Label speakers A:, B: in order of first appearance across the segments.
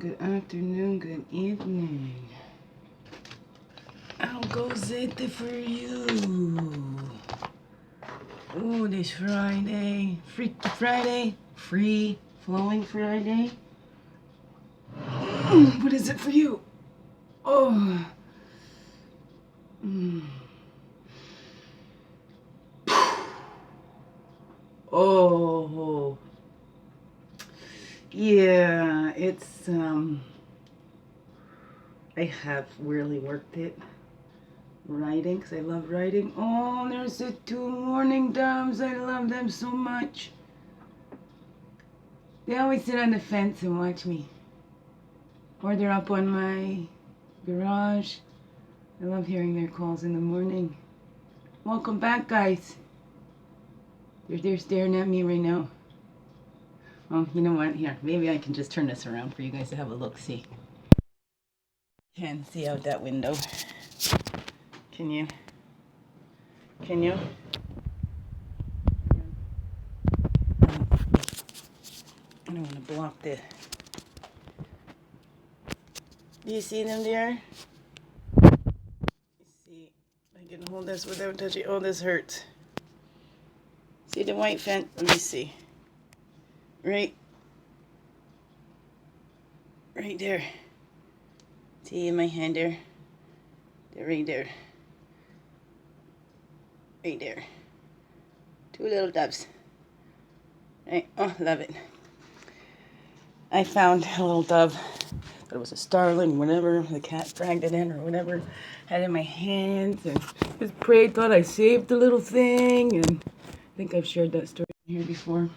A: good afternoon, good evening. How goes it for you? Oh, this Friday, Freaky Friday, free flowing Friday. What is it for you? Oh. Oh. Yeah, it's I have really worked it writing because I love writing. Oh, there's the two morning doves. I love them so much. They always sit on the fence and watch me. Or they're up on my garage. I love hearing their calls in the morning. Welcome back, guys. They're staring at me right now. Oh, you know what? Here, maybe I can just turn this around for you guys to have a look-see. Can see out that window. Can you? Can you? I don't want to block the... Do you see them there? See, I can hold this without touching. Oh, this hurts. See the white fence? Let me see. Right there. See in my hand there? They're right there. Right there. Two little doves. Right. Oh, love it. I found a little dove. But it was a starling, whatever. The cat dragged it in or whatever. Had it in my hands and just prayed, thought I saved the little thing. And I think I've shared that story here before.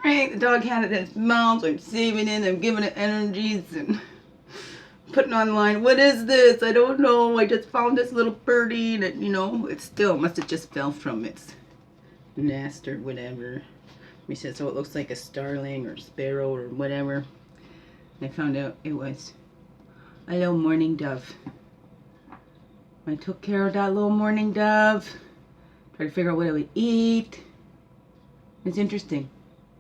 A: Right, the dog had it in its mouth. I'm saving it. I'm giving it energies and putting online. What is this? I don't know. I just found this little birdie that, you know, it still must have just fell from its nest or whatever. He said, so it looks like a starling or sparrow or whatever. I found out it was a little mourning dove. I took care of that little mourning dove. Tried to figure out what it would eat. It's interesting.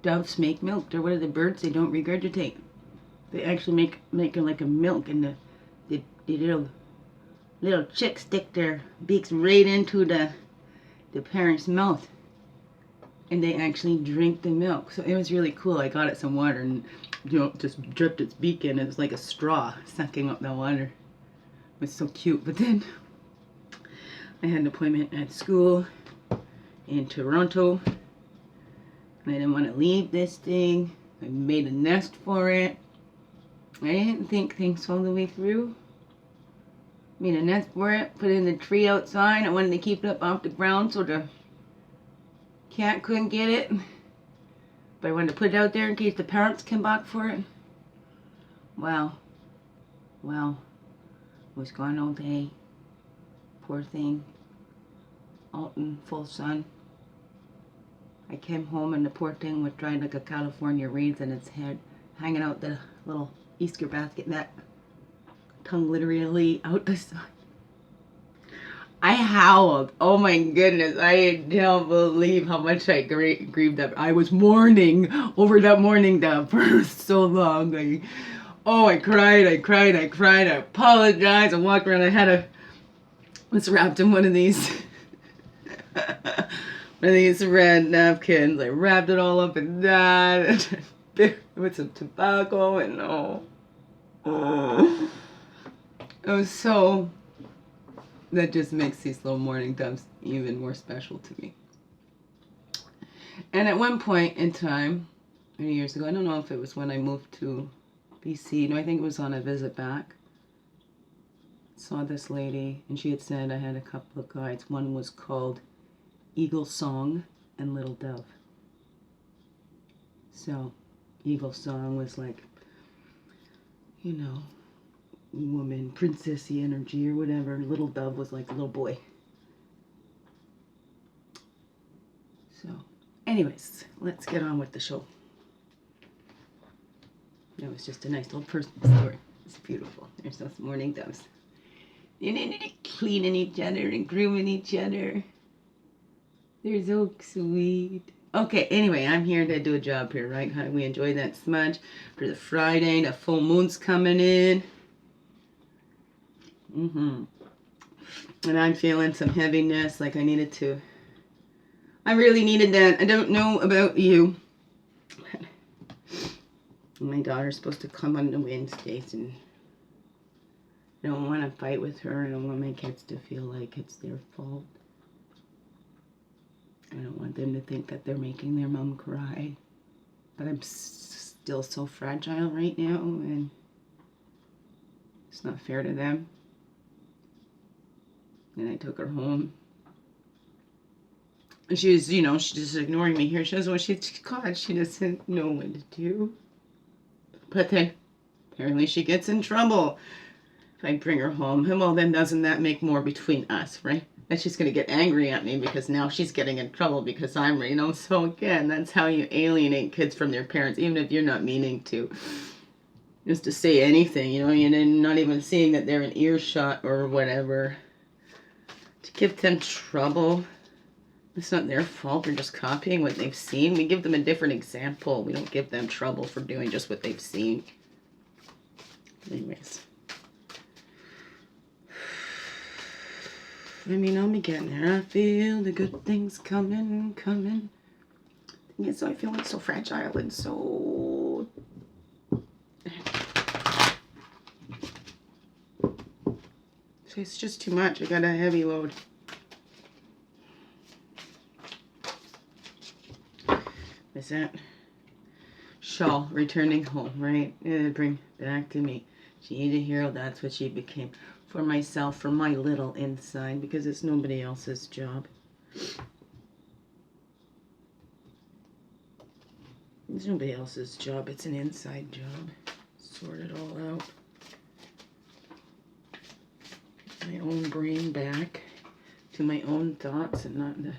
A: Doves make milk. They're one of the birds they don't regurgitate. They actually make like a milk, and the little chicks stick their beaks right into the parent's mouth, and they actually drink the milk. So it was really cool. I got it some water and, you know, just dripped its beak in. It was like a straw sucking up the water. It was so cute. But then I had an appointment at school in Toronto, and I didn't want to leave this thing. I made a nest for it. I didn't think things all the way through. Made a nest for it, put it in the tree outside. I wanted to keep it up off the ground so the cat couldn't get it. But I wanted to put it out there in case the parents came back for it. Wow. Well, it was gone all day. Poor thing. Out in full sun. I came home and the poor thing was drying like a California raisin in its head, hanging out the little Easter basket, and that tongue literally out the side. I howled. Oh my goodness. I don't believe how much I grieved up. I was mourning over that mourning dove for so long. I cried. I apologized. I walked around. I was wrapped in one of these red napkins. I wrapped it all up in that. With some tobacco and it was so... That just makes these little mourning doves even more special to me. And at one point in time, many years ago, I don't know if it was when I moved to BC. No, I think it was on a visit back. Saw this lady, and she had said I had a couple of guides. One was called Eagle Song and Little Dove. So, Eagle Song was like, you know, woman, princessy energy or whatever. Little Dove was like a little boy. So, anyways, let's get on with the show. That was just a nice little personal story. It's beautiful. There's those mourning doves. They're cleaning each other and grooming each other. They're so sweet. Okay, anyway, I'm here to do a job here, right? How we enjoy that smudge for the Friday. The full moon's coming in. And I'm feeling some heaviness, like I needed to. I really needed that. I don't know about you. My daughter's supposed to come on the Wednesdays, and I don't want to fight with her. I don't want my kids to feel like it's their fault. I don't want them to think that they're making their mom cry. But I'm still so fragile right now, and it's not fair to them. And I took her home. And she was, she's just ignoring me here. She doesn't she doesn't know what to do. But then, apparently she gets in trouble if I bring her home. And well, then doesn't that make more between us, right? And she's going to get angry at me because now she's getting in trouble because I'm, so again, that's how you alienate kids from their parents, even if you're not meaning to. Just to say anything, you're not even seeing that they're in earshot or whatever. To give them trouble. It's not their fault. They're just copying what they've seen. We give them a different example. We don't give them trouble for doing just what they've seen. Anyways. I'll be getting there. I feel the good things coming. Yes, I feel like so fragile and so... It's just too much. I got a heavy load. Is that shawl returning home, right? Bring back to me. She needed a hero. That's what she became. For myself, for my little inside, because it's nobody else's job. It's nobody else's job. It's an inside job. Sort it all out. My own brain back to my own thoughts and not the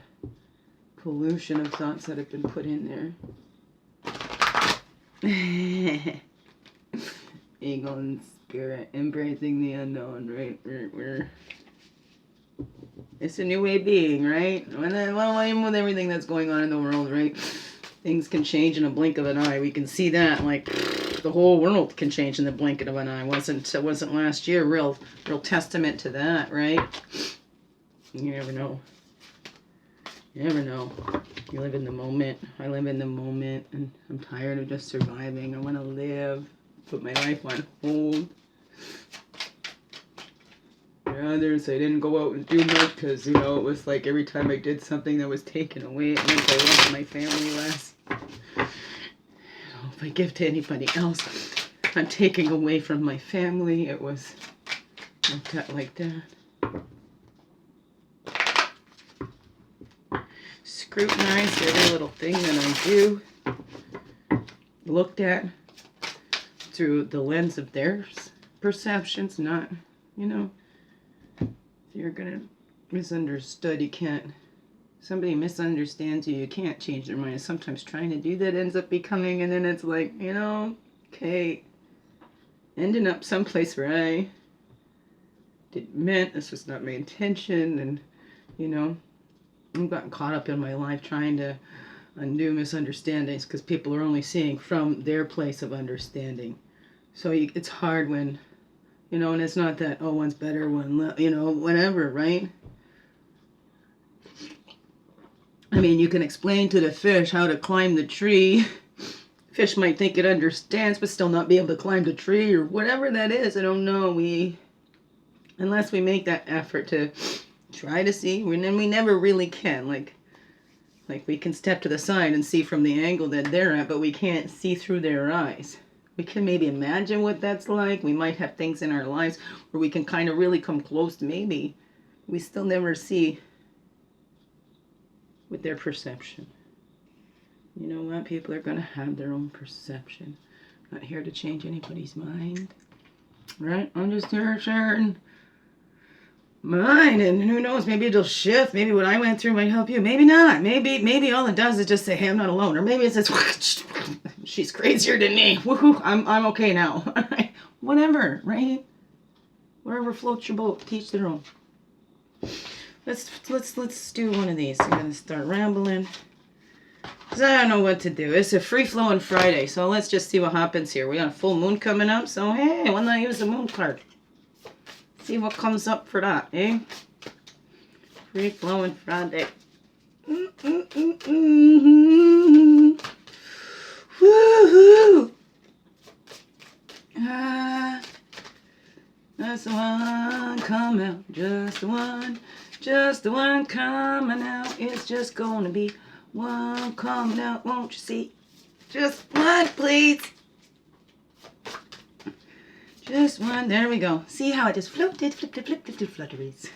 A: pollution of thoughts that have been put in there. Ego and spirit, embracing the unknown, right? It's a new way of being, right? With everything that's going on in the world, right? Things can change in a blink of an eye. We can see that, like, the whole world can change in the blink of an eye. It wasn't last year real testament to that, right? You never know. You never know. You live in the moment. I live in the moment, and I'm tired of just surviving. I want to live. Put my life on hold. For others, I didn't go out and do much because, it was like every time I did something that was taken away, it meant I loved my family less. If I give to anybody else, I'm taking away from my family. It was looked at like that. Scrutinized every little thing that I do. Looked at through the lens of their perceptions, not, if you're gonna misunderstood, you can't, somebody misunderstands you, you can't change their mind. Sometimes trying to do that ends up becoming, and then it's like, okay, ending up someplace where I didn't meant, this was not my intention, and, I've gotten caught up in my life trying to undo misunderstandings because people are only seeing from their place of understanding. So it's hard when, and it's not that, one's better, whatever, right? I mean, you can explain to the fish how to climb the tree. Fish might think it understands, but still not be able to climb the tree or whatever that is. I don't know. Unless we make that effort to try to see, and we never really can. Like we can step to the side and see from the angle that they're at, but we can't see through their eyes. We can maybe imagine what that's like. We might have things in our lives where we can kind of really come close to maybe. We still never see with their perception. You know what? People are going to have their own perception. Not here to change anybody's mind. Right? I'm just here sharing mine, and who knows, maybe it'll shift. Maybe what I went through might help you. Maybe not. Maybe all it does is just say, hey, I'm not alone. Or maybe it says, she's crazier than me. Woohoo, I'm okay now. Whatever, right? Wherever floats your boat, teach their own. Let's do one of these. I'm gonna start rambling. because I don't know what to do. It's a free-flowing Friday, so let's just see what happens here. We got a full moon coming up, so hey, why not use the moon card? See what comes up for that, eh? Free-flowing Friday. Woohoo! Just the one coming out, just the one coming out. It's just gonna be one coming out, won't you see? Just one, please. Just one, there we go. See how it just floated, flipped, flutteries.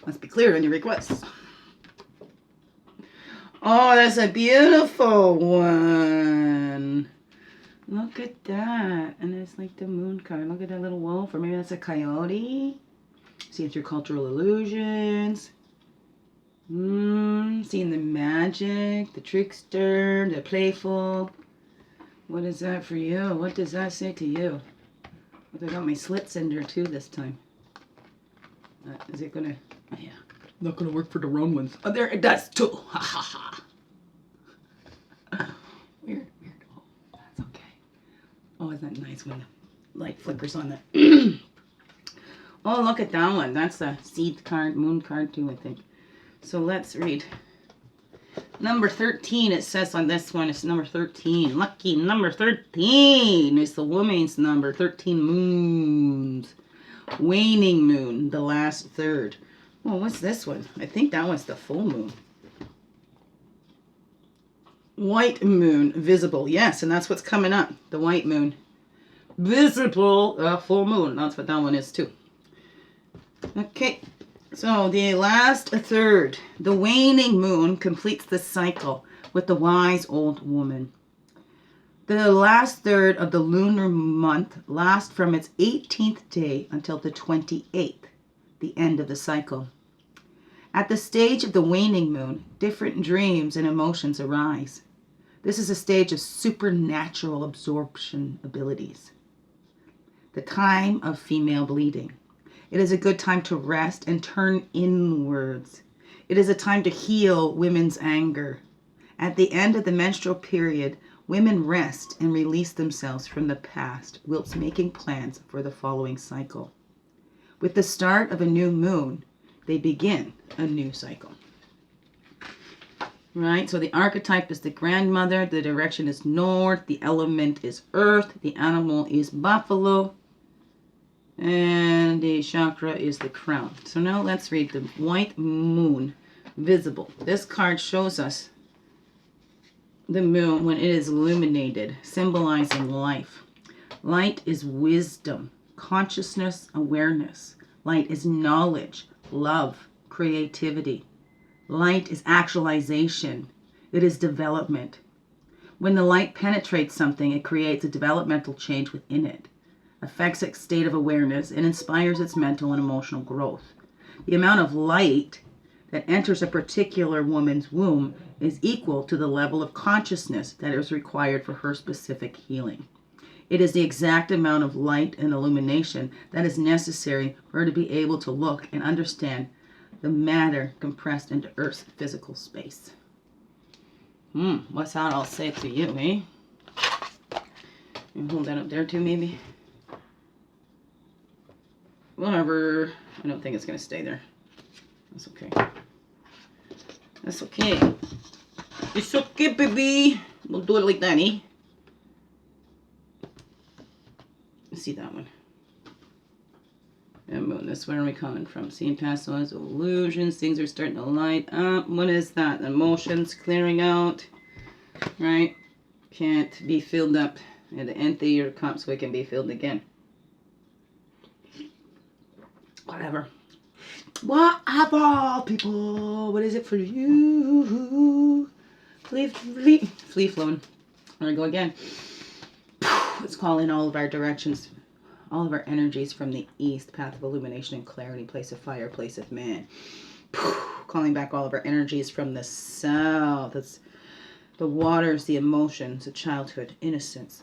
A: Must be clear on your requests. Oh, that's a beautiful one. Look at that. And it's like the moon card. Look at that little wolf. Or maybe that's a coyote. See it through cultural illusions. Seeing the magic, the trickster, the playful. What is that for you? What does that say to you? I got my slits in there too this time. Is it gonna... Oh, yeah. Not gonna work for the round ones. Oh, there it does too. Ha ha ha. Weird. Oh, that's okay. Oh, isn't that nice when the light flickers on that? Oh, look at that one. That's a seed card, moon card too, I think. So let's read. Number 13, it says on this one, it's number 13. Lucky number 13 is the woman's number. 13 moons. Waning moon, the last third. Oh, what's this one? I think that one's the full moon. White moon, visible. Yes, and that's what's coming up. The white moon. Visible, full moon. That's what that one is too. Okay, so the last third. The waning moon completes the cycle with the wise old woman. The last third of the lunar month lasts from its 18th day until the 28th, the end of the cycle. At the stage of the waning moon, different dreams and emotions arise. This is a stage of supernatural absorption abilities. The time of female bleeding. It is a good time to rest and turn inwards. It is a time to heal women's anger. At the end of the menstrual period, women rest and release themselves from the past whilst making plans for the following cycle. With the start of a new moon, they begin a new cycle. Right, so the archetype is the grandmother, the direction is north, the element is earth, the animal is buffalo, and the chakra is the crown. So now let's read the white moon, visible. This card shows us the moon when it is illuminated, symbolizing life. Light is wisdom, consciousness, awareness. Light is knowledge, love, creativity. Light is actualization. It is development. When the light penetrates something, it creates a developmental change within it, affects its state of awareness, and inspires its mental and emotional growth. The amount of light that enters a particular woman's womb is equal to the level of consciousness that is required for her specific healing. It is the exact amount of light and illumination that is necessary for her to be able to look and understand the matter compressed into Earth's physical space. What's that all say to you, eh? You hold that up there too, maybe? Whatever. I don't think it's going to stay there. That's okay. That's okay. It's okay, baby. We'll do it like that, eh? Let's see that one. And moon, that's where are we coming from? Seeing past those illusions, things are starting to light up. What is that? Emotions clearing out, right? Can't be filled up. At the end of your cup so it can be filled again. Whatever, people. What is it for you? Flea flowing. There we go again. Let's call in all of our directions. All of our energies from the east, path of illumination and clarity, place of fire, place of man. Calling back all of our energies from the south. It's the waters, the emotions, the childhood, innocence.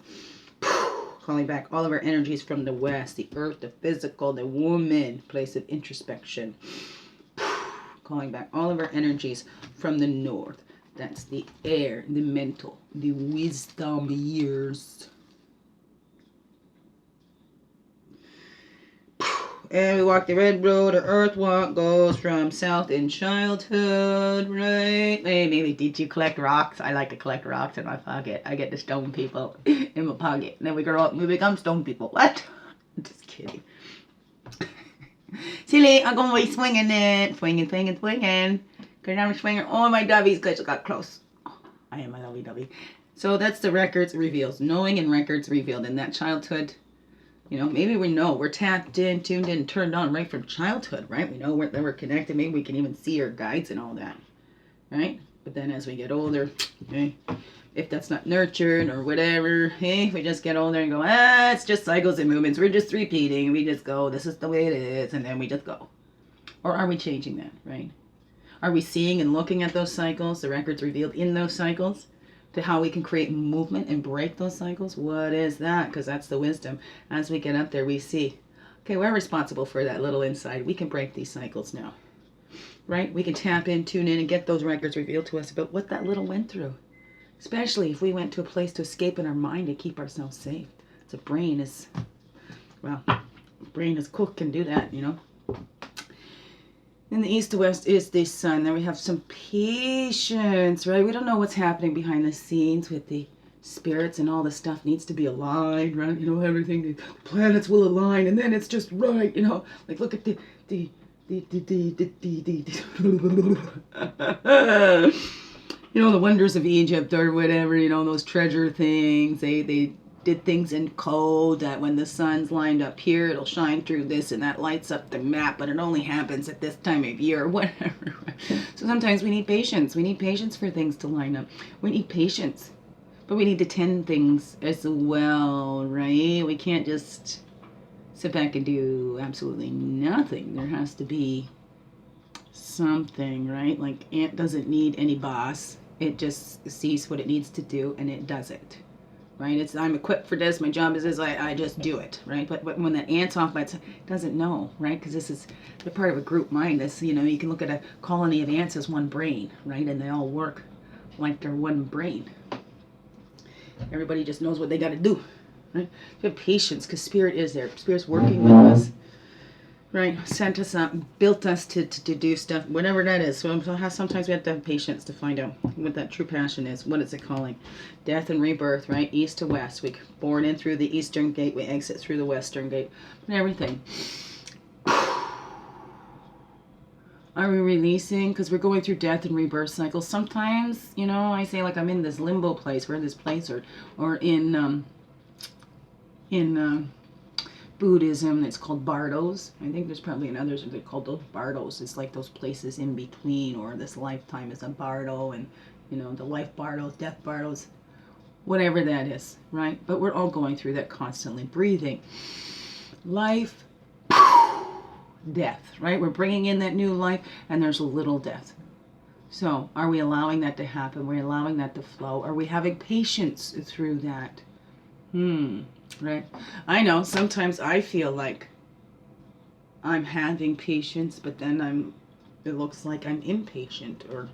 A: Calling back all of our energies from the west, the earth, the physical, the woman, place of introspection. Calling back all of our energies from the north, That's the air, the mental, the wisdom years. And we walk the red road, or earth walk goes from south in childhood, right? Hey, maybe did you collect rocks? I like to collect rocks in my pocket. I get the stone people in my pocket. And then we grow up and we become stone people. What? Just kidding. Silly, I'm going to be swinging it. Swinging. Because I'm swinging all my dovies because I got close. Oh, I am a lovey dovey. So that's the records reveals. Knowing and records revealed in that childhood. You know, maybe we know we're tapped in, tuned in, turned on right from childhood, right? We know that we're connected. Maybe we can even see our guides and all that, right? But then as we get older, okay, if that's not nurtured or whatever, hey, we just get older and go, it's just cycles and movements. We're just repeating. We just go, this is the way it is, and then we just go. Or are we changing that, right? Are we seeing and looking at those cycles, the records revealed in those cycles? To how we can create movement and break those cycles? What is that? Because that's the wisdom. As we get up there, we see, okay, we're responsible for that little inside. We can break these cycles now, right? We can tap in, tune in, and get those records revealed to us about what that little went through. Especially if we went to a place to escape in our mind and keep ourselves safe. The brain is, well, brain is cool, can do that, you know. In the east to west is the sun. Then we have some patience, right? We don't know what's happening behind the scenes with the spirits, and all the stuff needs to be aligned, right? You know, everything, the planets will align, and then it's just right, you know. Like, look at you know, the wonders of Egypt or whatever, you know, those treasure things. They did things in code that when the sun's lined up here, it'll shine through this and that lights up the map, but it only happens at this time of year or whatever. So sometimes we need patience. We need patience for things to line up. We need patience, but we need to tend things as well, right? We can't just sit back and do absolutely nothing. There has to be something, right? Like ant doesn't need any boss. It just sees what it needs to do and it does it. Right? It's I'm equipped for this. My job is this. I just do it. Right? But when that ant's off by itself, it doesn't know. Right? Because this is they're part of a group mind. This, you know, you can look at a colony of ants as one brain. Right? And they all work like they're one brain. Everybody just knows what they got to do. Right? We have patience because spirit is there. Spirit's working with us. Right? Sent us up, built us to do stuff, whatever that is. So sometimes we have to have patience to find out what that true passion is. What is it calling? Death and rebirth, right? East to west. We born in through the eastern gate. We exit through the western gate. And everything. Are we releasing? Because we're going through death and rebirth cycles. Sometimes, you know, I say like I'm in this limbo place. We're in this place or in Buddhism, it's called bardos. I think there's probably another they're called those bardos. It's like those places in between, or this lifetime is a bardo, and you know, the life bardos, death bardos, whatever that is, right? But we're all going through that constantly. Breathing, life, death, right? We're bringing in that new life, and there's a little death. So are we allowing that to happen? We're allowing that to flow. Are we having patience through that? Right? I know sometimes I feel like I'm having patience, but then it looks like I'm impatient, or,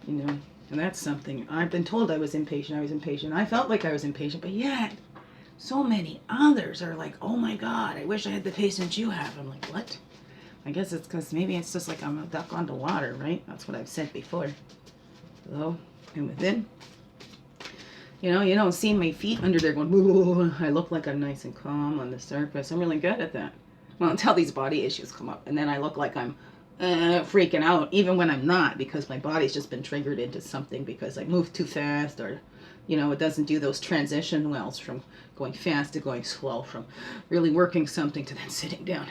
A: you know, and that's something. I've been told I was impatient. I felt like I was impatient, but yet so many others are like, oh my God, I wish I had the patience you have. I'm like, what? I guess it's because maybe it's just like I'm a duck on the water, right? That's what I've said before. Below and within. You know, you don't see my feet under there going, whoa. I look like I'm nice and calm on the surface. I'm really good at that. Well, until these body issues come up. And then I look like I'm freaking out, even when I'm not, because my body's just been triggered into something because I move too fast, or, you know, it doesn't do those transition wells from going fast to going slow, from really working something to then sitting down.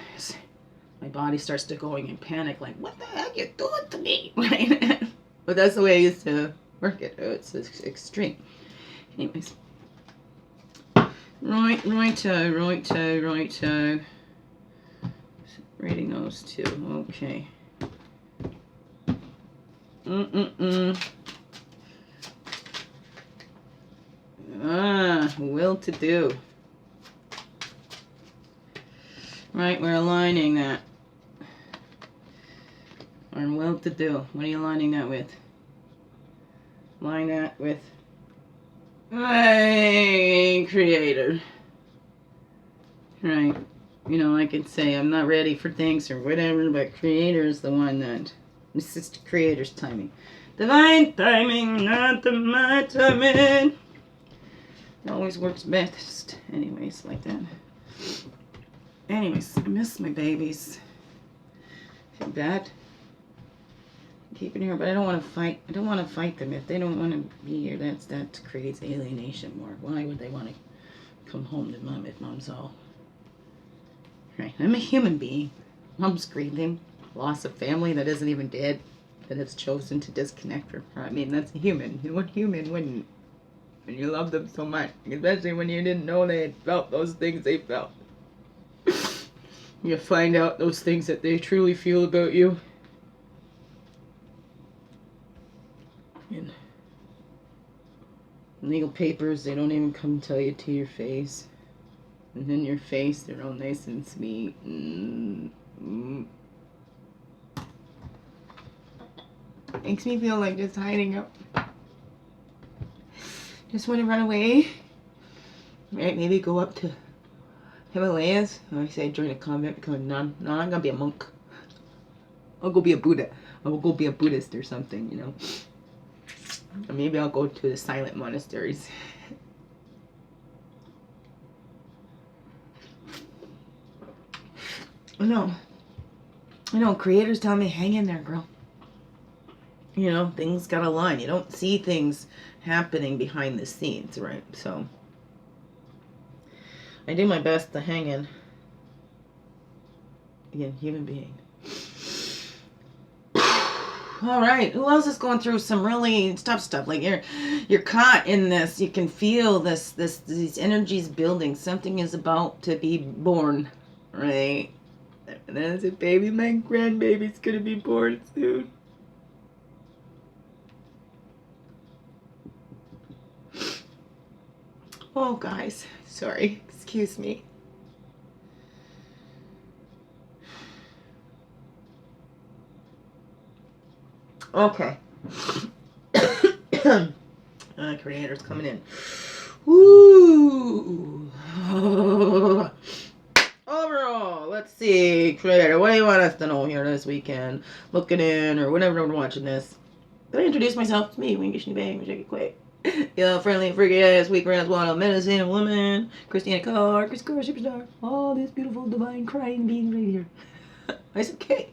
A: My body starts to going in panic, like, what the heck you doing to me? Right? But that's the way I used to work it. It's extreme. Anyways, right toe. Reading those two, okay. Will to do. Right, we're aligning that. Or will to do. What are you aligning that with? line that with my creator. Right. You know, I could say I'm not ready for things or whatever, but creator is the one that, this is the creator's timing. Divine timing, not my timing. It always works best. Anyways, like that. Anyways, I miss my babies. Too bad. Keeping here, but I don't want to fight. I don't want to fight them. If they don't want to be here, that creates alienation more. Why would they want to come home to mom if mom's all right? I'm a human being. Mom's grieving loss of family that isn't even dead, that has chosen to disconnect from her. I mean, that's a human. What human wouldn't? When you love them so much, especially when you didn't know they had felt those things they felt. You find out those things that they truly feel about you. In legal papers, they don't even come tell you to your face. And in your face, they're all nice and sweet. Makes me feel like just hiding up. Just want to run away. Right? Maybe go up to Himalayas. I say join a convent, become a nun. No, I'm gonna be a monk. I'll go be a Buddha. I'll go be a Buddhist or something, you know. Or maybe I'll go to the silent monasteries. I know, creators tell me, hang in there, girl. You know, things gotta align. You don't see things happening behind the scenes, right? So, I do my best to hang in. Again, human being. All right, who else is going through some really tough stuff? Like you're caught in this. You can feel these energies building. Something is about to be born, right? And then I said, baby, my grandbaby's gonna be born soon. Oh, guys, sorry, excuse me. Okay. Creator's coming in. Woo! Overall, let's see, creator, what do you want us to know here this weekend? Looking in, or whenever we're watching this. Did I introduce myself? It's me, Winkish Bang, check it quick. Yeah, friendly, freaky ass, weak ass, wild, medicine, woman, Christianna Car, Chris Car, Superstar, all this beautiful, divine, crying being right here. It's okay.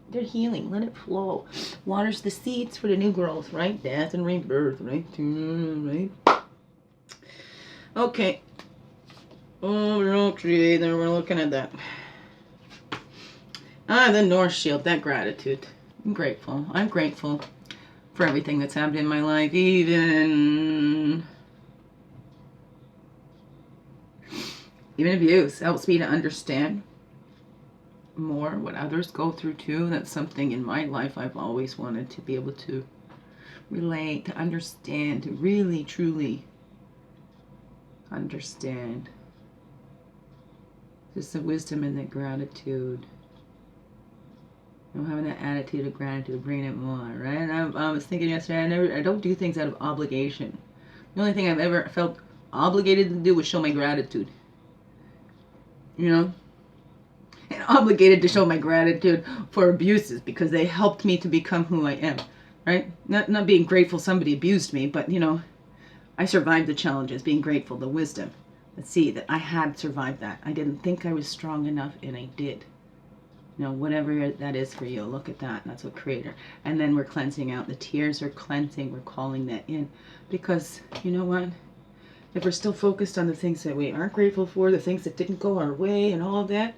A: They're healing. Let it flow. Waters the seeds for the new growth, right? Death and rebirth, right? Right? Okay. Overall creator, we're looking at that. The North Shield, that gratitude. I'm grateful. I'm grateful for everything that's happened in my life. Even abuse helps me to understand more what others go through too. That's something in my life I've always wanted to be able to relate, to understand, to really truly understand. Just the wisdom and the gratitude. You know, having that attitude of gratitude, bringing it more, right? And I was thinking yesterday, I don't do things out of obligation. The only thing I've ever felt obligated to do was show my gratitude. You know? And obligated to show my gratitude for abuses because they helped me to become who I am, right? Not being grateful somebody abused me, but, you know, I survived the challenges, being grateful, the wisdom. Let's see, that I had survived that. I didn't think I was strong enough, and I did. You know, whatever that is for you, look at that. That's what creator. And then we're cleansing out. The tears are cleansing. We're calling that in. Because, you know what? If we're still focused on the things that we aren't grateful for, the things that didn't go our way and all of that,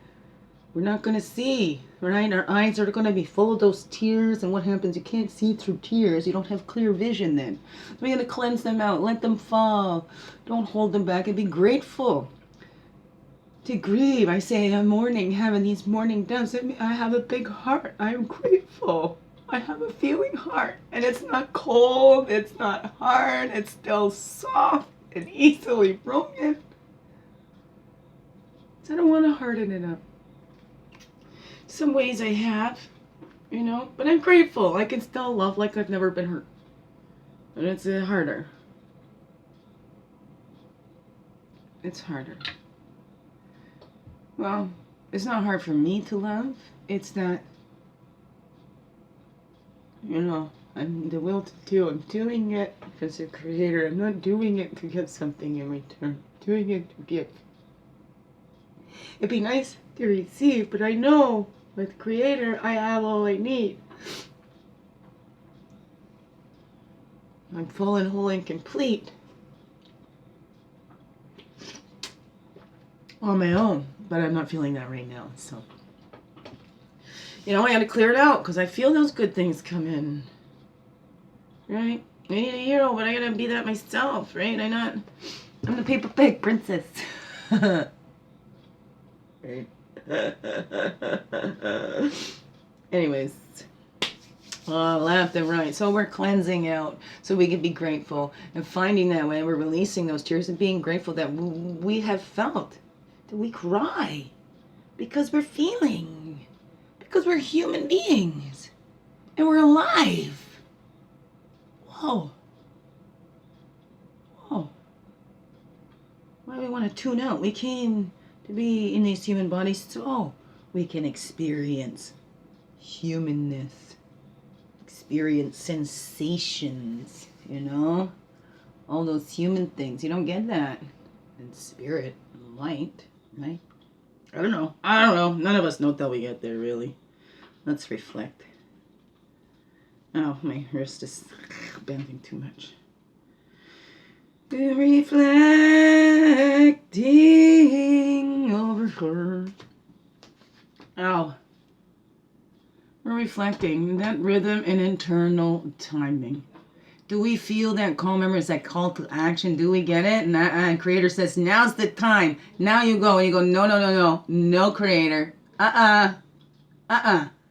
A: we're not going to see, right? Our eyes are going to be full of those tears. And what happens? You can't see through tears. You don't have clear vision then. So we're going to cleanse them out. Let them fall. Don't hold them back and be grateful. To grieve, I say I'm mourning, having these mourning doves. I have a big heart. I am grateful. I have a feeling heart. And it's not cold. It's not hard. It's still soft and easily broken. So I don't want to harden it up. Some ways I have, you know, but I'm grateful. I can still love like I've never been hurt. But it's harder. It's harder. Well, it's not hard for me to love. It's that, you know, I'm the will to do. I'm doing it because the creator. I'm not doing it to get something in return. I'm doing it to give. It'd be nice to receive, but I know with the creator I have all I need. I'm full and whole and complete on my own, but I'm not feeling that right now. So, you know, I got to clear it out because I feel those good things come in. Right? I need a hero, but I got to be that myself, right? I'm the paper bag princess. Right? Anyways. Left and right. So we're cleansing out so we can be grateful and finding that way. We're releasing those tears and being grateful that we have felt, that we cry because we're feeling, because we're human beings and we're alive. Whoa. Whoa. Why do we want to tune out? We came to be in these human bodies so we can experience humanness. Experience sensations, you know, all those human things. You don't get that in spirit and light, right? I don't know. None of us know till we get there, really. Let's reflect. Oh, my wrist is bending too much. Reflecting over her. Ow. We're reflecting that rhythm and internal timing. Do we feel that call? Remember, it's that call to action. Do we get it? And that creator says, now's the time. Now you go. And you go, no, creator.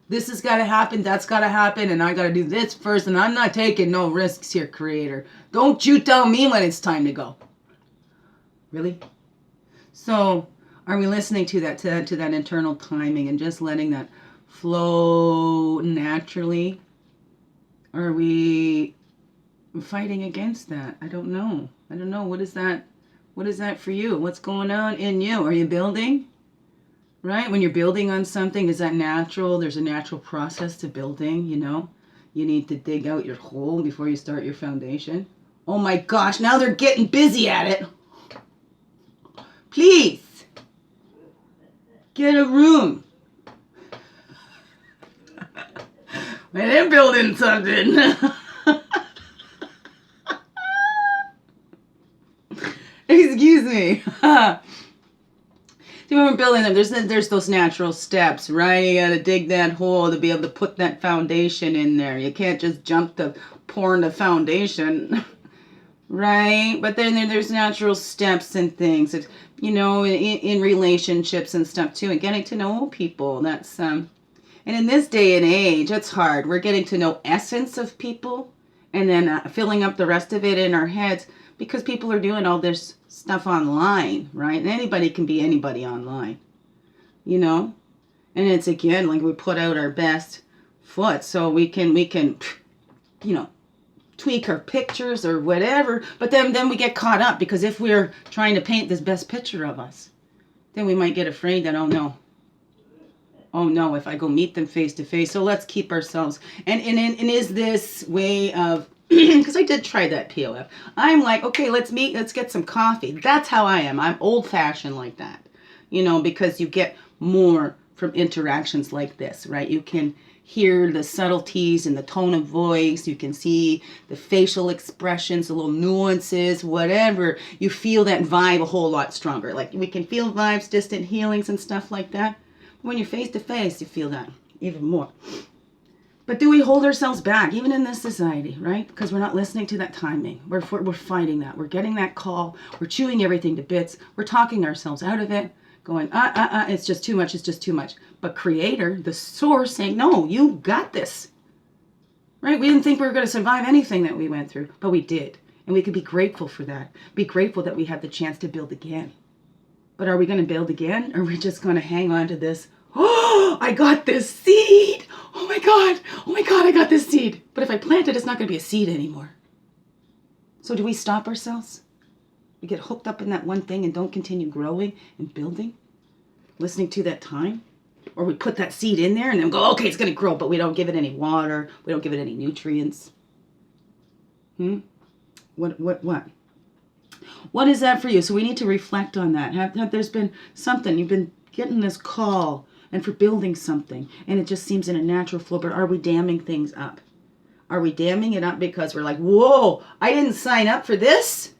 A: This has got to happen. That's got to happen. And I got to do this first. And I'm not taking no risks here, creator. Don't you tell me when it's time to go. Really? So, are we listening to that internal timing and just letting that flow naturally? Or are we fighting against that? I don't know. What is that for you? What's going on in you? Are you building? Right? When you're building on something, is that natural? There's a natural process to building, you know? You need to dig out your hole before you start your foundation. Oh my gosh, now they're getting busy at it. Please. Get a room. When they're building something. Excuse me. See, when we're building them, there's those natural steps, right? You gotta dig that hole to be able to put that foundation in there. You can't just jump to pouring the foundation, right? But then there's natural steps and things, that, you know, in relationships and stuff too, and getting to know people. That's and in this day and age, it's hard. We're getting to know essence of people and then filling up the rest of it in our heads because people are doing all this stuff online, right? And anybody can be anybody online, you know? And it's, again, like we put out our best foot so we can, you know, tweak our pictures or whatever. But then we get caught up because if we're trying to paint this best picture of us, then we might get afraid that, oh no, if I go meet them face to face. So let's keep ourselves. And is this way of, because I did try that POF. I'm like, okay, let's meet, let's get some coffee. That's how I am. I'm old fashioned like that, you know, because you get more from interactions like this, right? You can hear the subtleties in the tone of voice. You can see the facial expressions, the little nuances, whatever. You feel that vibe a whole lot stronger. Like we can feel vibes, distant healings and stuff like that. When you're face to face, you feel that even more. But do we hold ourselves back, even in this society, right? Because we're not listening to that timing. We're fighting that. We're getting that call. We're chewing everything to bits. We're talking ourselves out of it, going, it's just too much. It's just too much. But Creator, the source, saying, no, you got this, right? We didn't think we were going to survive anything that we went through, but we did. And we could be grateful for that. Be grateful that we had the chance to build again. But are we going to build again? Or are we just going to hang on to this? Oh, I got this seed. Oh my God, I got this seed. But if I plant it, it's not going to be a seed anymore. So do we stop ourselves? We get hooked up in that one thing and don't continue growing and building, listening to that time? Or we put that seed in there and then go, okay, it's going to grow, but we don't give it any water. We don't give it any nutrients. What? What is that for you? So we need to reflect on that. Have there's been something, you've been getting this call and for building something, and it just seems in a natural flow, but are we damming things up? Are we damming it up because we're like, whoa, I didn't sign up for this?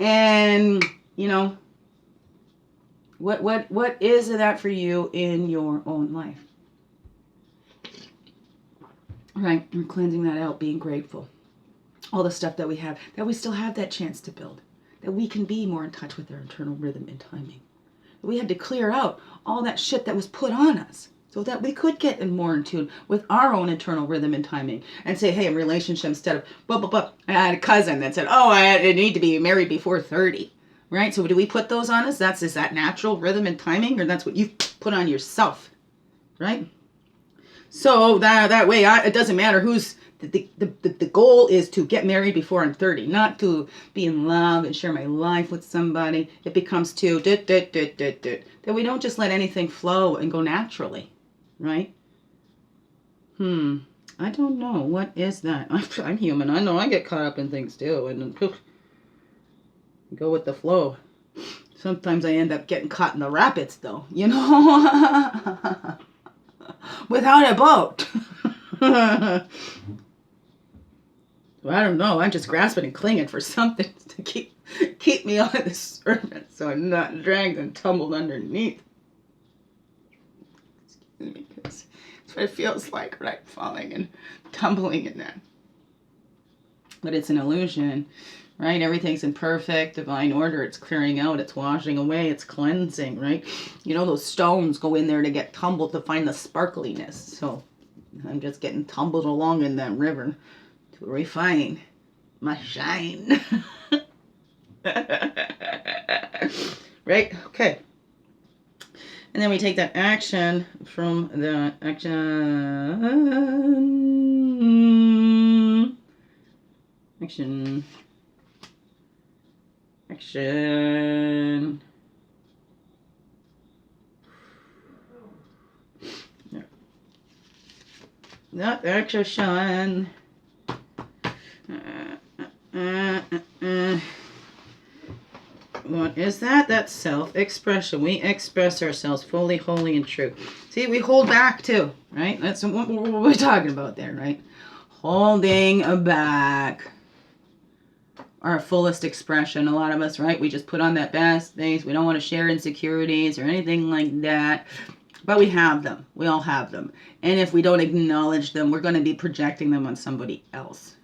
A: And, you know, what is that for you in your own life? Right, we're cleansing that out, being grateful. All the stuff that we have, that we still have that chance to build. That we can be more in touch with our internal rhythm and timing. We had to clear out all that shit that was put on us so that we could get in more in tune with our own internal rhythm and timing and say, hey, in relationship, instead of, I had a cousin that said, oh, I need to be married before 30, right? So do we put those on us? Is that natural rhythm and timing, or that's what you put on yourself, right? So that way, it doesn't matter who's, the goal is to get married before I'm 30, not to be in love and share my life with somebody. It becomes too, that we don't just let anything flow and go naturally, right? I don't know. What is that? I'm human. I know I get caught up in things too, and go with the flow. Sometimes I end up getting caught in the rapids, though, you know, without a boat. I don't know. I'm just grasping and clinging for something to keep me on the surface, so I'm not dragged and tumbled underneath. Excuse me, because that's what it feels like, right? Falling and tumbling in that. But it's an illusion, right? Everything's in perfect divine order. It's clearing out. It's washing away. It's cleansing, right? You know, those stones go in there to get tumbled to find the sparkliness. So I'm just getting tumbled along in that river to refine my shine. Right? Okay. And then we take that action from the action. Not action. What is that? That's self-expression. We express ourselves fully, wholly, and true. See, we hold back too, right? That's what we're talking about there, right? Holding back our fullest expression. A lot of us, right? We just put on that best things. We don't want to share insecurities or anything like that. But we have them. We all have them. And if we don't acknowledge them, we're going to be projecting them on somebody else.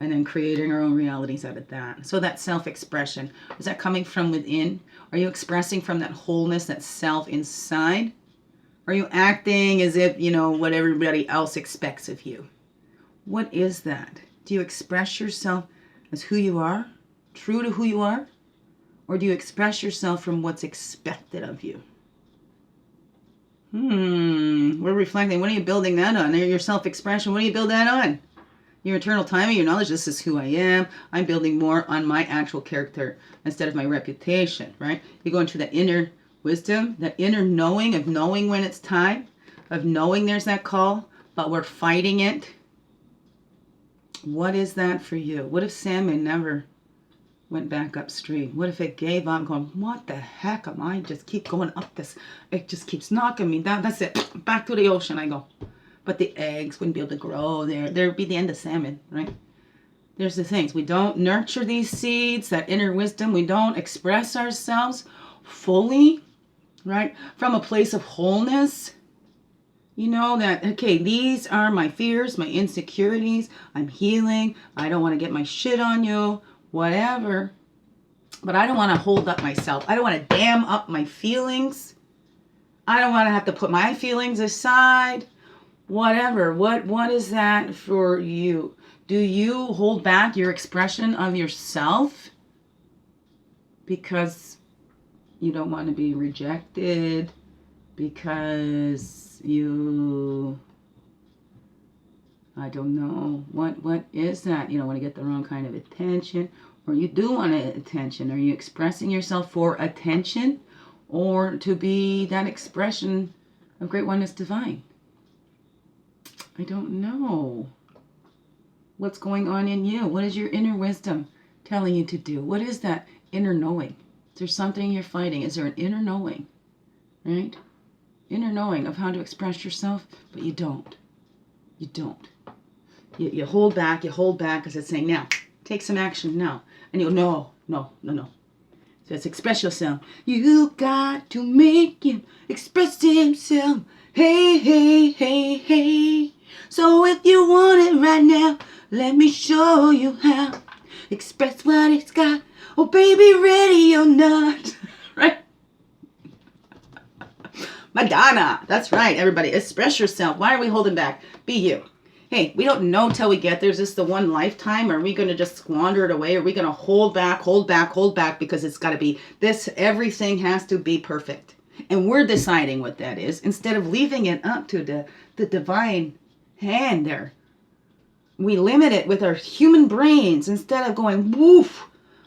A: And then creating our own realities out of that. So that self-expression, is that coming from within? Are you expressing from that wholeness, that self inside? Are you acting as if, you know, what everybody else expects of you? What is that? Do you express yourself as who you are? True to who you are? Or do you express yourself from what's expected of you? We're reflecting. What are you building that on? Your self-expression, what do you build that on? Your internal timing, your knowledge, this is who I am. I'm building more on my actual character instead of my reputation, right? You go into that inner wisdom, that inner knowing of knowing when it's time, of knowing there's that call, but we're fighting it. What is that for you? What if salmon never went back upstream? What if it gave up going, what the heck am I just keep going up this? It just keeps knocking me down. That's it. Back to the ocean I go. But the eggs wouldn't be able to grow there. There'd be the end of salmon, right? There's the things. We don't nurture these seeds, that inner wisdom. We don't express ourselves fully, right? From a place of wholeness. You know that, okay, these are my fears, my insecurities. I'm healing. I don't want to get my shit on you, whatever. But I don't want to hold up myself. I don't want to dam up my feelings. I don't want to have to put my feelings aside. Whatever. What is that for you? Do you hold back your expression of yourself because you don't want to be rejected? Because you I don't know. What is that? You don't want to get the wrong kind of attention, or you do want attention. Are you expressing yourself for attention, or to be that expression of great oneness divine? I don't know. What's going on in you? What is your inner wisdom telling you to do? What is that inner knowing? Is there something you're fighting? Is there an inner knowing? Right? Inner knowing of how to express yourself, but you don't. You don't. You hold back because it's saying, now, take some action now. And you go, no. So it's express yourself. You got to make him express himself. Hey. So if you want it right now, let me show you how. Express what it's got. Oh, baby, ready or not. Right? Madonna. That's right, everybody. Express yourself. Why are we holding back? Be you. Hey, we don't know till we get there. Is this the one lifetime? Are we going to just squander it away? Are we going to hold back because it's got to be this? Everything has to be perfect. And we're deciding what that is instead of leaving it up to the divine hand there. We limit it with our human brains instead of going woof,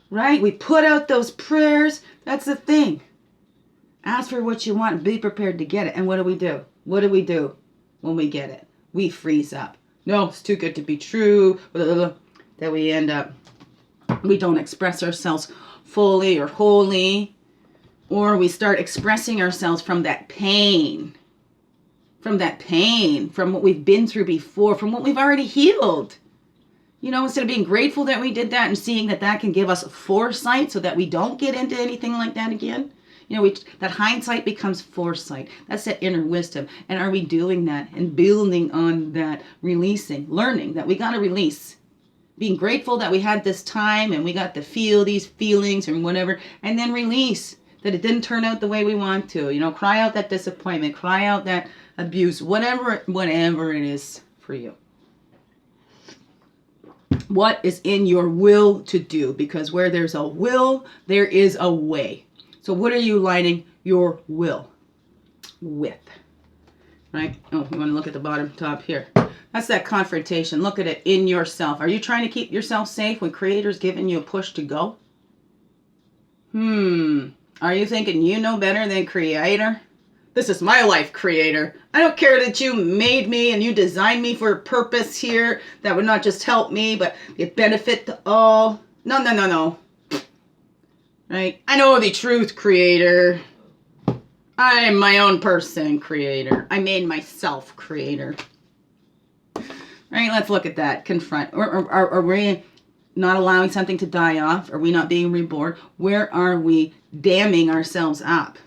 A: right? We put out those prayers. That's the thing. Ask for what you want and be prepared to get it. And what do we do? What do we do when we get it? We freeze up. No, it's too good to be true. Blah, blah, blah. That we end up, we don't express ourselves fully or wholly. Or we start expressing ourselves from that pain. From what we've been through before, from what we've already healed. You know, instead of being grateful that we did that and seeing that can give us foresight so that we don't get into anything like that again. You know, that hindsight becomes foresight. That's that inner wisdom. And are we doing that and building on that, releasing, learning that we got to release? Being grateful that we had this time and we got to feel these feelings and whatever, and then release that it didn't turn out the way we want to. You know, cry out that disappointment, cry out that abuse, whatever it is for you. What is in your will to do? Because where there's a will, there is a way. So what are you lining your will with? Right? Oh, you want to look at the bottom top here. That's that confrontation. Look at it in yourself. Are you trying to keep yourself safe when Creator's giving you a push to go? Are you thinking you know better than Creator? This is my life, Creator. I don't care that you made me and you designed me for a purpose here that would not just help me, but be a benefit to all. No. Right? I know the truth, Creator. I am my own person, Creator. I made myself, Creator. Right? Let's look at that. Confront. Are we not allowing something to die off? Are we not being reborn? Where are we damming ourselves up?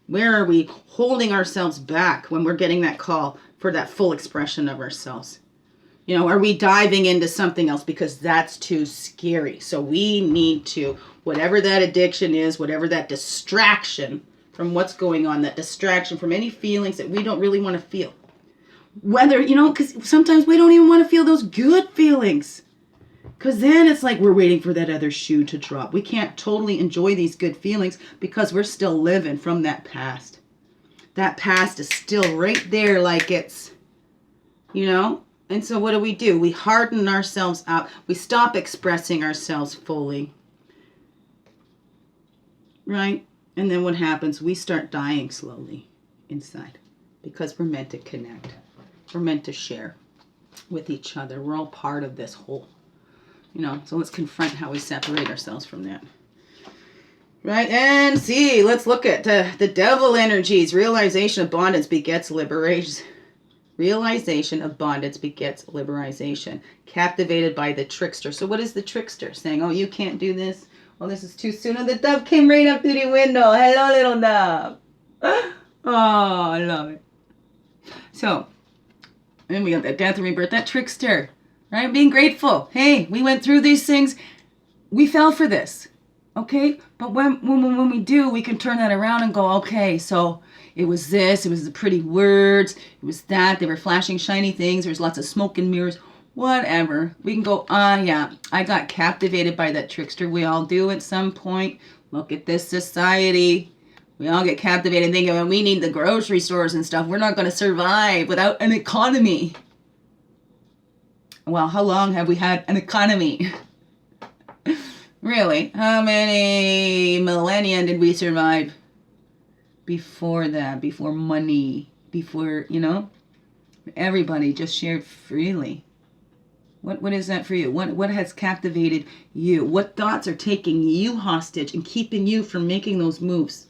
A: Where are we holding ourselves back when we're getting that call for that full expression of ourselves? You know, are we diving into something else because that's too scary? So we need to, whatever that addiction is, whatever that distraction from what's going on, that distraction from any feelings that we don't really want to feel. Whether, you know, because sometimes we don't even want to feel those good feelings. Because then it's like we're waiting for that other shoe to drop. We can't totally enjoy these good feelings because we're still living from that past. That past is still right there like it's, you know. And so what do? We harden ourselves up. We stop expressing ourselves fully. Right? And then what happens? We start dying slowly inside because we're meant to connect. We're meant to share with each other. We're all part of this whole. You know, so let's confront how we separate ourselves from that. Right? And see, let's look at the devil energies. Realization of bondage begets liberation. Realization of bondage begets liberation. Captivated by the trickster. So what is the trickster? Saying, oh, you can't do this. Well, this is too soon. And the dove came right up through the window. Hello, little dove. Oh, I love it. So, then we got that death and rebirth. That trickster. Right? Being grateful. Hey, we went through these things. We fell for this. Okay? But when we do, we can turn that around and go, okay, so it was this, it was the pretty words, it was that, they were flashing shiny things, there was lots of smoke and mirrors, whatever. We can go, yeah, I got captivated by that trickster. We all do at some point. Look at this society. We all get captivated thinking, well, we need the grocery stores and stuff. We're not going to survive without an economy. Well, how long have we had an economy? Really? How many millennia did we survive before that? Before money? Before, everybody just shared freely. What is that for you? What has captivated you? What thoughts are taking you hostage and keeping you from making those moves?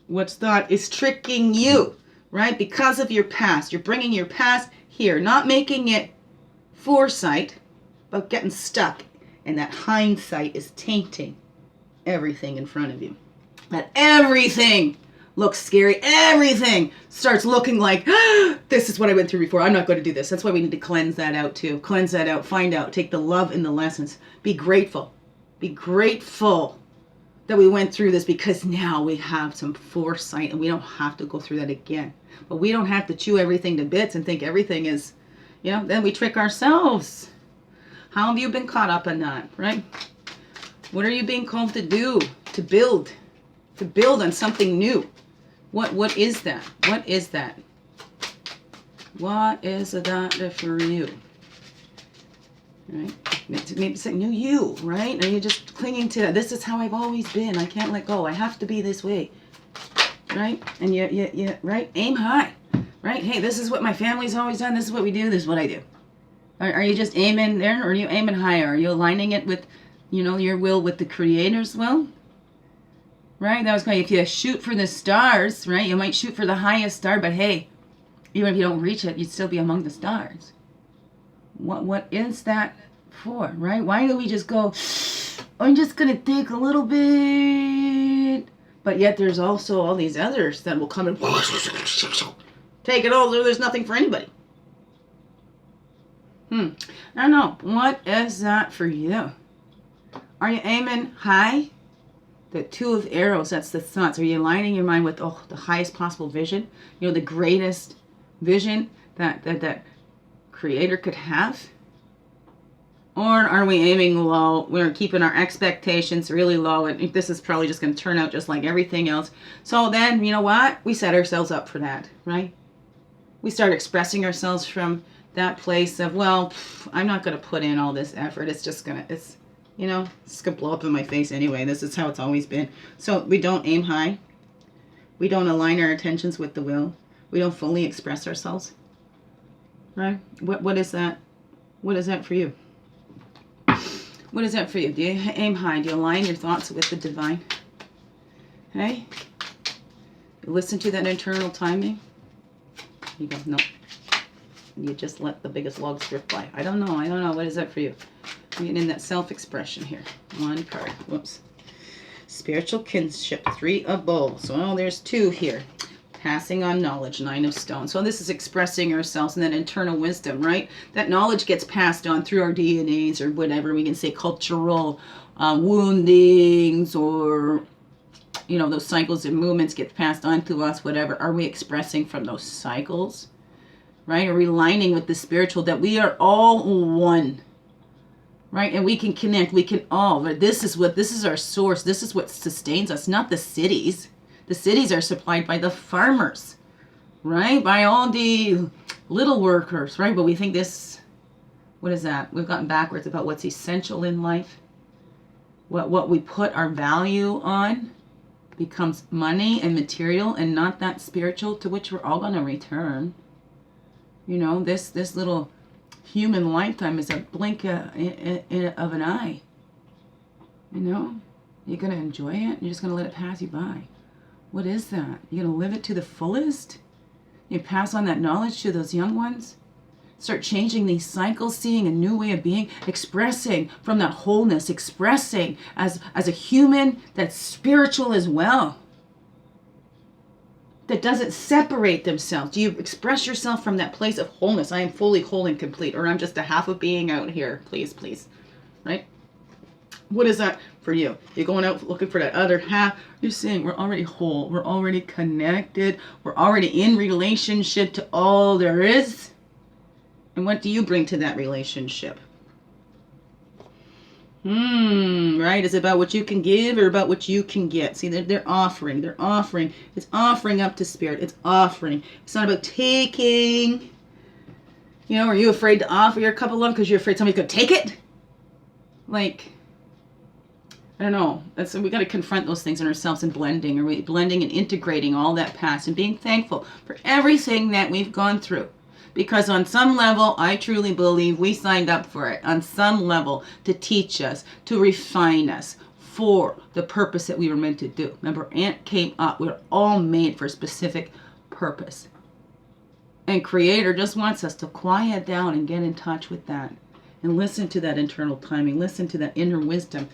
A: What thought is tricking you, right? Because of your past. You're bringing your past here, not making it foresight, but getting stuck. And that hindsight is tainting everything in front of you. That everything looks scary. Everything starts looking like, this is what I went through before. I'm not going to do this. That's why we need to cleanse that out too. Cleanse that out. Find out. Take the love in the lessons. Be grateful. Be grateful that we went through this, because now we have some foresight and we don't have to go through that again. But we don't have to chew everything to bits and think everything is, then we trick ourselves. How have you been caught up in that, right? What are you being called to do? To build on something new. What is that? What is that? What is that for you? Right? Maybe saying, no, you, right? Are you just clinging to, this is how I've always been. I can't let go. I have to be this way. Right? And you, right? Aim high. Right? Hey, this is what my family's always done. This is what we do. This is what I do. Are you just aiming there, or are you aiming higher? Are you aligning it with, your will with the Creator's will? Right? That was kind of, if you shoot for the stars, right? You might shoot for the highest star, but hey, even if you don't reach it, you'd still be among the stars. What is that for, right? Why do we just go, I'm just going to take a little bit, but yet there's also all these others that will come and take it all, so there's nothing for anybody. I don't know. What is that for you? Are you aiming high? The two of arrows, that's the thoughts. Are you aligning your mind with the highest possible vision? The greatest vision that Creator could have? Or are we aiming low? We're keeping our expectations really low, and this is probably just going to turn out just like everything else. So then, you know what? We set ourselves up for that, right? We start expressing ourselves from that place of, well, I'm not going to put in all this effort. It's just going to, it's going to blow up in my face anyway. This is how it's always been. So we don't aim high. We don't align our attentions with the will. We don't fully express ourselves. Right? What is that? What is that for you? What is that for you? Do you aim high? Do you align your thoughts with the divine? Hey? You listen to that internal timing? You go, no. You just let the biggest logs drift by. I don't know. What is that for you? I'm getting in that self-expression here. One card. Whoops. Spiritual kinship. 3 of bowls. So there's 2 here. Passing on knowledge. 9 of stones. So this is expressing ourselves and that internal wisdom, right? That knowledge gets passed on through our DNAs or whatever. We can say cultural woundings, or those cycles and movements get passed on to us, whatever. Are we expressing from those cycles? Right? Are we aligning with the spiritual, that we are all one? Right? And we can connect. We can all. This is our source. This is what sustains us, not the cities. The cities are supplied by the farmers, right? By all the little workers, right? But we think this, what is that? We've gotten backwards about what's essential in life. What we put our value on becomes money and material, and not that spiritual to which we're all going to return. This little human lifetime is a blink of an eye. You're going to enjoy it. You're just going to let it pass you by. What is that? You're going to live it to the fullest? You pass on that knowledge to those young ones? Start changing these cycles, seeing a new way of being, expressing from that wholeness, expressing as a human that's spiritual as well, that doesn't separate themselves. Do you express yourself from that place of wholeness? I am fully whole and complete, or I'm just a half of being out here. Please, right? What is that for you? You're going out looking for that other half. You're saying we're already whole. We're already connected. We're already in relationship to all there is. And what do you bring to that relationship? Right? Is it about what you can give or about what you can get? See, they're offering. They're offering. It's offering up to spirit. It's offering. It's not about taking. You know, are you afraid to offer your cup of love because you're afraid somebody's going to take it? Like, I don't know. We got to confront those things in ourselves and blending and integrating all that past and being thankful for everything that we've gone through. Because on some level, I truly believe we signed up for it. On some level, to teach us, to refine us for the purpose that we were meant to do. Remember, Ant came up. We're all made for a specific purpose. And Creator just wants us to quiet down and get in touch with that. And listen to that internal timing. Listen to that inner wisdom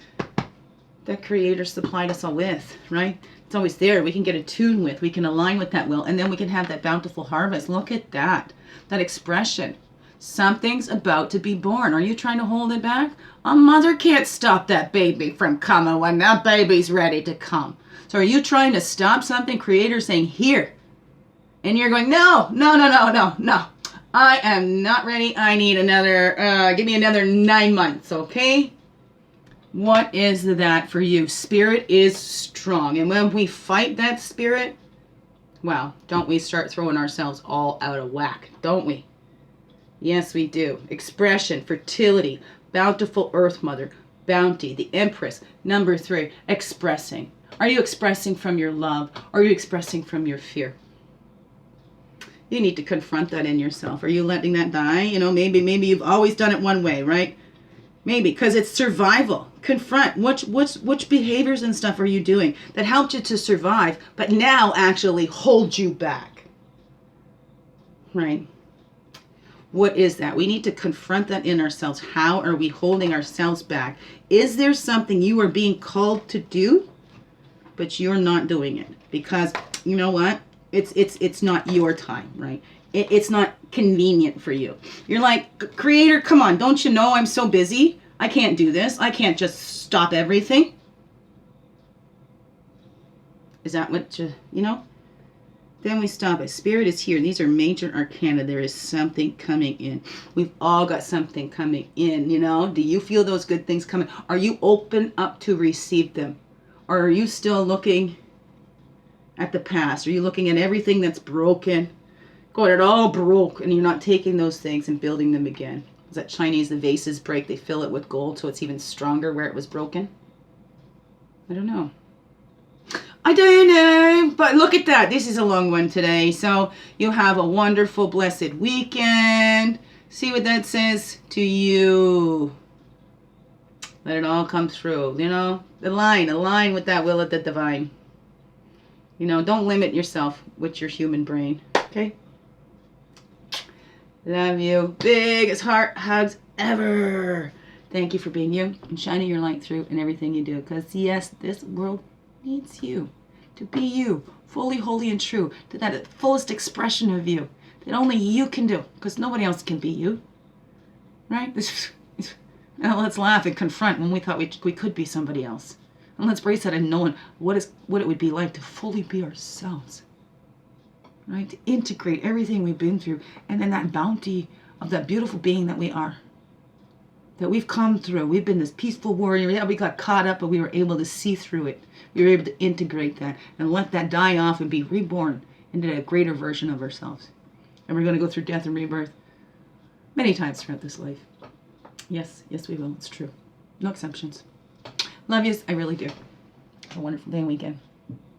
A: that Creator supplied us all with, right? It's always there. We can get attuned with. We can align with that will. And then we can have that bountiful harvest. Look at that. That expression. Something's about to be born. Are you trying to hold it back? A mother can't stop that baby from coming when that baby's ready to come. So are you trying to stop something? Creator saying, here. And you're going, no. I am not ready. I need give me another 9 months, okay? What is that for you? Spirit is strong. And when we fight that spirit, wow, don't we start throwing ourselves all out of whack, don't we? Yes, we do. Expression, fertility, bountiful earth mother, bounty, the empress. Number 3, expressing. Are you expressing from your love? Or are you expressing from your fear? You need to confront that in yourself. Are you letting that die? You know, maybe you've always done it one way, right? Maybe, because it's survival. Confront. Which behaviors and stuff are you doing that helped you to survive, but now actually hold you back? Right? What is that? We need to confront that in ourselves. How are we holding ourselves back? Is there something you are being called to do, but you're not doing it? Because, you know what? It's not your time, right? It's not convenient for you. You're like, Creator, come on, don't you know I'm so busy? I can't do this. I can't just stop everything. Is that what you know? Then we stop it. Spirit is here. These are major arcana. There is something coming in. We've all got something coming in, you know? Do you feel those good things coming? Are you open up to receive them? Or are you still looking at the past? Are you looking at everything that's broken? God, it all broke, and you're not taking those things and building them again. Is that Chinese, the vases break, they fill it with gold so it's even stronger where it was broken? I don't know. I don't know, but look at that. This is a long one today. So you have a wonderful, blessed weekend. See what that says to you. Let it all come through, you know. Align with that will of the divine. You know, don't limit yourself with your human brain, okay? Love you. Biggest heart hugs ever. Thank you for being you and shining your light through in everything you do. Because, yes, this world needs you to be you, fully, holy, and true, to that fullest expression of you that only you can do, because nobody else can be you, right? Now let's laugh and confront when we thought we could be somebody else, and let's brace that in knowing what it would be like to fully be ourselves, right? To integrate everything we've been through, and then that bounty of that beautiful being that we are. That we've come through. We've been this peaceful warrior. Yeah, we got caught up, but we were able to see through it. We were able to integrate that and let that die off and be reborn into a greater version of ourselves. And we're going to go through death and rebirth many times throughout this life. Yes, we will. It's true. No exceptions. Love yous. I really do. Have a wonderful day and weekend.